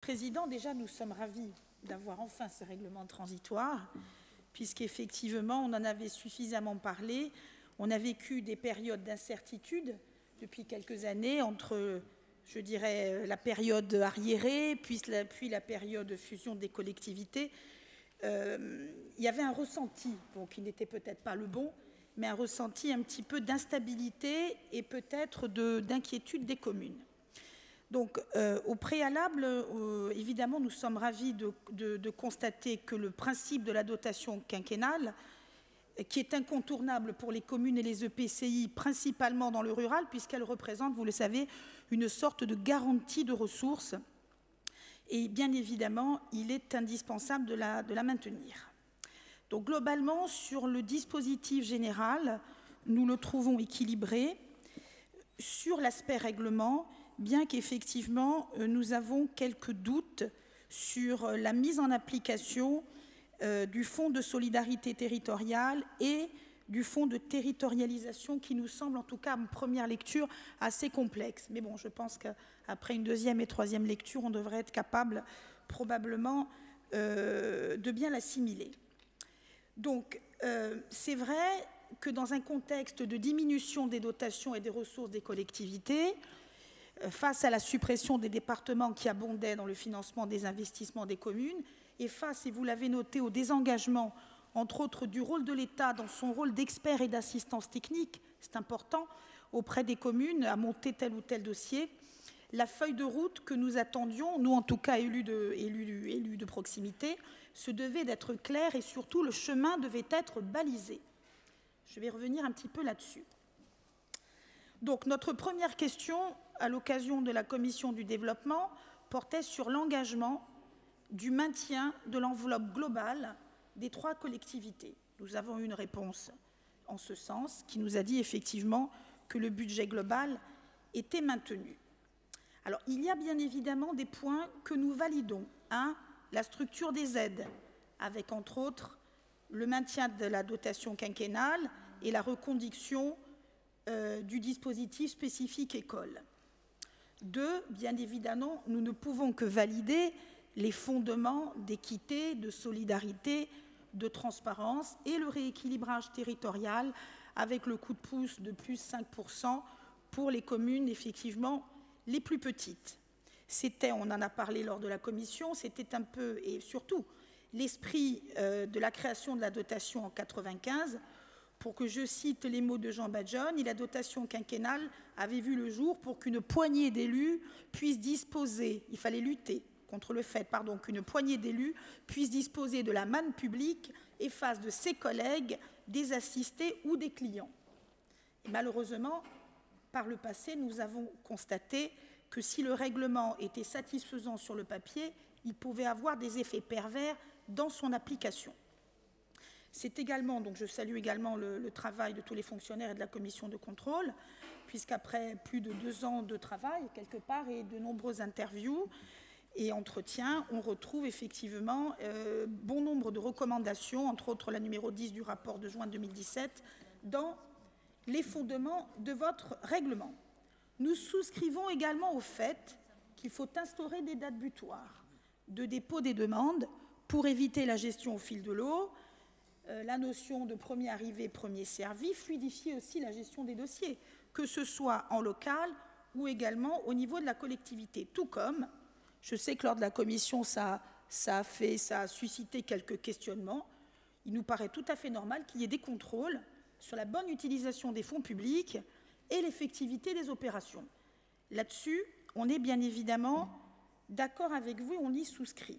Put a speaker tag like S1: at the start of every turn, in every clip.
S1: Président, déjà, nous sommes ravis d'avoir enfin ce règlement transitoire, puisqu'effectivement, on en avait suffisamment parlé. On a vécu des périodes d'incertitude depuis quelques années entre, je dirais, la période arriérée, puis la période de fusion des collectivités. Il y avait un ressenti, bon, qui n'était peut-être pas le bon, mais un ressenti un petit peu d'instabilité et peut-être d'inquiétude des communes. Donc, au préalable, évidemment, nous sommes ravis de constater que le principe de la dotation quinquennale, qui est incontournable pour les communes et les EPCI, principalement dans le rural, puisqu'elle représente, vous le savez, une sorte de garantie de ressources. Et bien évidemment, il est indispensable de la maintenir. Donc, globalement, sur le dispositif général, nous le trouvons équilibré. Sur l'aspect règlement, bien qu'effectivement, nous avons quelques doutes sur la mise en application du Fonds de solidarité territoriale et du Fonds de territorialisation qui nous semble, en tout cas en première lecture, assez complexe. Mais bon, je pense qu'après une deuxième et troisième lecture, on devrait être capable probablement de bien l'assimiler. Donc, c'est vrai que dans un contexte de diminution des dotations et des ressources des collectivités, face à la suppression des départements qui abondaient dans le financement des investissements des communes, et face, et vous l'avez noté, au désengagement, entre autres, du rôle de l'État dans son rôle d'expert et d'assistance technique, c'est important, auprès des communes, à monter tel ou tel dossier, la feuille de route que nous attendions, nous en tout cas élus de proximité, se devait d'être claire et surtout le chemin devait être balisé. Je vais revenir un petit peu là-dessus. Donc, notre première question, à l'occasion de la Commission du développement, portait sur l'engagement du maintien de l'enveloppe globale des 3 collectivités. Nous avons eu une réponse en ce sens, qui nous a dit effectivement que le budget global était maintenu. Alors, il y a bien évidemment des points que nous validons. La structure des aides, avec entre autres le maintien de la dotation quinquennale et la reconduction du dispositif spécifique école. 2, bien évidemment, nous ne pouvons que valider les fondements d'équité, de solidarité, de transparence et le rééquilibrage territorial avec le coup de pouce de plus 5% pour les communes, effectivement, les plus petites. C'était, on en a parlé lors de la commission, c'était un peu, et surtout, l'esprit de la création de la dotation en 1995, pour que je cite les mots de Jean Badjone, la dotation quinquennale avait vu le jour pour qu'une poignée d'élus puisse disposer, il fallait lutter contre le fait, qu'une poignée d'élus puisse disposer de la manne publique et fasse de ses collègues des assistés ou des clients. Et malheureusement, par le passé, nous avons constaté que si le règlement était satisfaisant sur le papier, il pouvait avoir des effets pervers dans son application. C'est également, donc je salue également le travail de tous les fonctionnaires et de la commission de contrôle, puisqu'après plus de 2 ans de travail, quelque part, et de nombreuses interviews et entretiens, on retrouve effectivement bon nombre de recommandations, entre autres la numéro 10 du rapport de juin 2017, dans les fondements de votre règlement. Nous souscrivons également au fait qu'il faut instaurer des dates butoirs de dépôt des demandes pour éviter la gestion au fil de l'eau, la notion de premier arrivé, premier servi, fluidifie aussi la gestion des dossiers, que ce soit en local ou également au niveau de la collectivité. Tout comme, je sais que lors de la commission, ça a suscité quelques questionnements, il nous paraît tout à fait normal qu'il y ait des contrôles sur la bonne utilisation des fonds publics et l'effectivité des opérations. Là-dessus, on est bien évidemment d'accord avec vous et on y souscrit.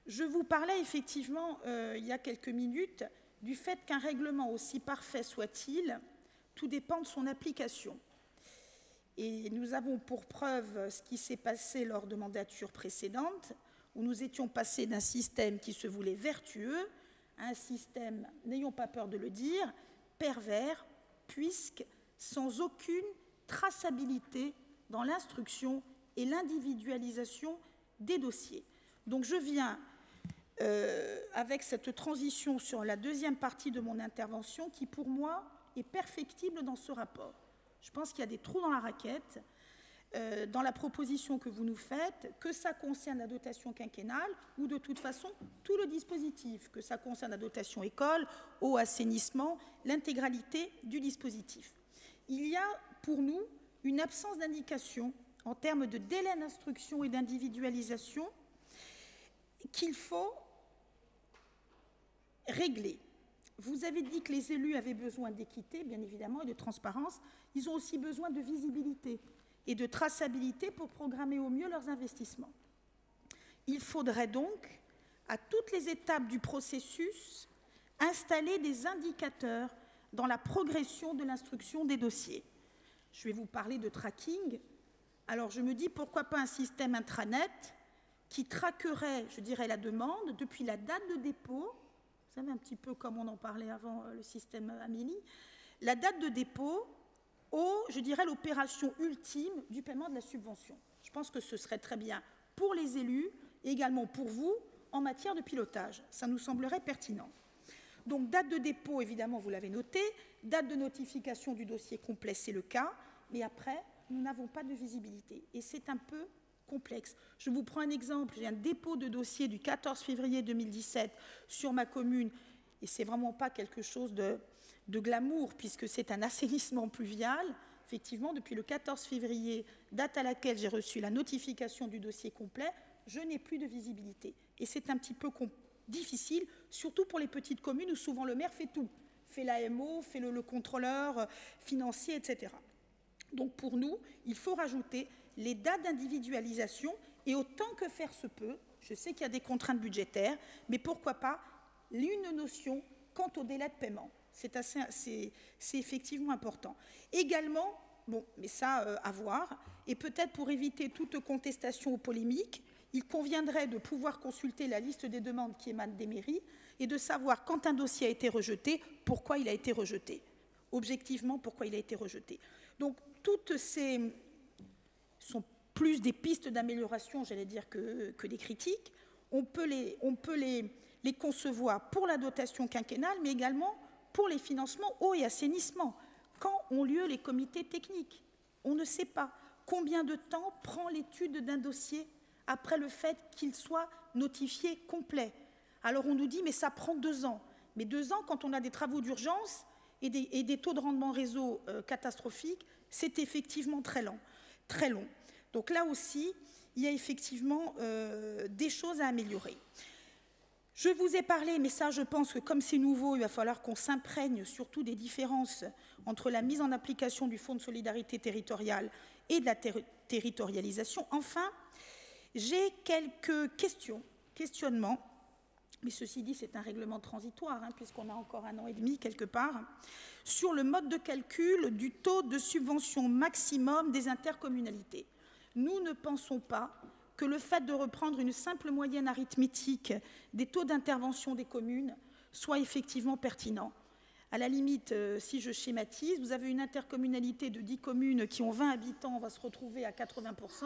S1: Je vous parlais effectivement, il y a quelques minutes, du fait qu'un règlement, aussi parfait soit-il, tout dépend de son application. Et nous avons pour preuve ce qui s'est passé lors de mandatures précédentes, où nous étions passés d'un système qui se voulait vertueux à un système, n'ayons pas peur de le dire, pervers, puisque sans aucune traçabilité dans l'instruction et l'individualisation des dossiers. Donc je viens, avec cette transition sur la deuxième partie de mon intervention, qui pour moi est perfectible dans ce rapport. Je pense qu'il y a des trous dans la raquette. dans la proposition que vous nous faites, que ça concerne la dotation quinquennale ou de toute façon tout le dispositif, que ça concerne la dotation école, eau, assainissement, l'intégralité du dispositif. Il y a pour nous une absence d'indication en termes de délai d'instruction et d'individualisation qu'il faut régler. Vous avez dit que les élus avaient besoin d'équité, bien évidemment, et de transparence. Ils ont aussi besoin de visibilité et de traçabilité pour programmer au mieux leurs investissements. Il faudrait donc, à toutes les étapes du processus, installer des indicateurs dans la progression de l'instruction des dossiers. Je vais vous parler de tracking. Alors je me dis, pourquoi pas un système intranet qui traquerait, je dirais, la demande depuis la date de dépôt, vous savez, un petit peu comme on en parlait avant le système Amélie, la date de dépôt je dirais, l'opération ultime du paiement de la subvention. Je pense que ce serait très bien pour les élus et également pour vous en matière de pilotage. Ça nous semblerait pertinent. Donc, date de dépôt, évidemment, vous l'avez noté. Date de notification du dossier complet, c'est le cas. Mais après, nous n'avons pas de visibilité. Et c'est un peu complexe. Je vous prends un exemple. J'ai un dépôt de dossier du 14 février 2017 sur ma commune. Et ce n'est vraiment pas quelque chose de glamour, puisque c'est un assainissement pluvial. Effectivement, depuis le 14 février, date à laquelle j'ai reçu la notification du dossier complet, je n'ai plus de visibilité. Et c'est un petit peu difficile, surtout pour les petites communes où souvent le maire fait tout. Fait l'AMO, fait le contrôleur financier, etc. Donc pour nous, il faut rajouter les dates d'individualisation et autant que faire se peut, je sais qu'il y a des contraintes budgétaires, mais pourquoi pas une notion quant au délai de paiement. C'est effectivement important. Également, bon, mais ça, à voir, et peut-être pour éviter toute contestation ou polémique, il conviendrait de pouvoir consulter la liste des demandes qui émanent des mairies et de savoir quand un dossier a été rejeté, pourquoi il a été rejeté. Objectivement, pourquoi il a été rejeté. Donc, toutes ces sont plus des pistes d'amélioration, j'allais dire, que des critiques. On peut les concevoir pour la dotation quinquennale, mais également pour les financements eau et assainissement. Quand ont lieu les comités techniques? On ne sait pas. Combien de temps prend l'étude d'un dossier après le fait qu'il soit notifié complet? Alors on nous dit, mais ça prend 2 ans. Mais 2 ans, quand on a des travaux d'urgence et des taux de rendement réseau catastrophiques, c'est effectivement très long. Donc là aussi, il y a effectivement des choses à améliorer. Je vous ai parlé, mais ça, je pense que comme c'est nouveau, il va falloir qu'on s'imprègne surtout des différences entre la mise en application du Fonds de solidarité territoriale et de la territorialisation. Enfin, j'ai quelques questionnements, mais ceci dit, c'est un règlement transitoire, puisqu'on a encore 1 an et demi quelque part, sur le mode de calcul du taux de subvention maximum des intercommunalités. Nous ne pensons pas que le fait de reprendre une simple moyenne arithmétique des taux d'intervention des communes soit effectivement pertinent. À la limite, si je schématise, vous avez une intercommunalité de 10 communes qui ont 20 habitants, on va se retrouver à 80%.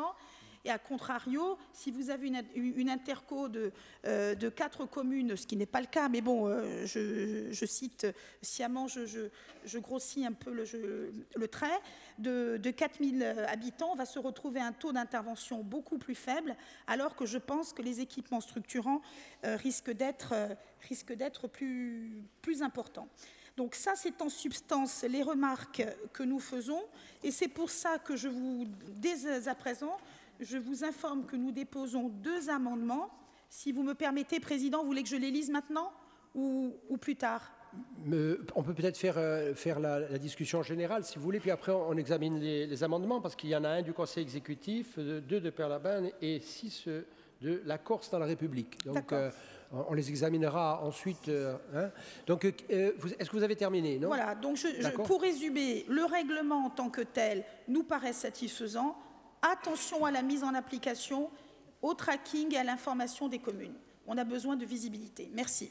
S1: Et à contrario, si vous avez une interco de 4 communes, ce qui n'est pas le cas, mais bon, je cite sciemment, je grossis un peu le trait, de 4000 habitants, on va se retrouver à un taux d'intervention beaucoup plus faible, alors que je pense que les équipements structurants risquent d'être plus importants. Donc ça, c'est en substance les remarques que nous faisons, et c'est pour ça que dès à présent, je vous informe que nous déposons 2 amendements. Si vous me permettez, Président, vous voulez que je les lise maintenant ou plus tard?
S2: On peut peut-être faire la discussion générale, si vous voulez, puis après on examine les amendements, parce qu'il y en a un du Conseil exécutif, 2 de Perlabin et 6 de la Corse dans la République. Donc on les examinera ensuite. Donc est-ce que vous avez terminé, non?
S1: Voilà, donc pour résumer, le règlement en tant que tel nous paraît satisfaisant. Attention à la mise en application, au tracking et à l'information des communes. On a besoin de visibilité. Merci.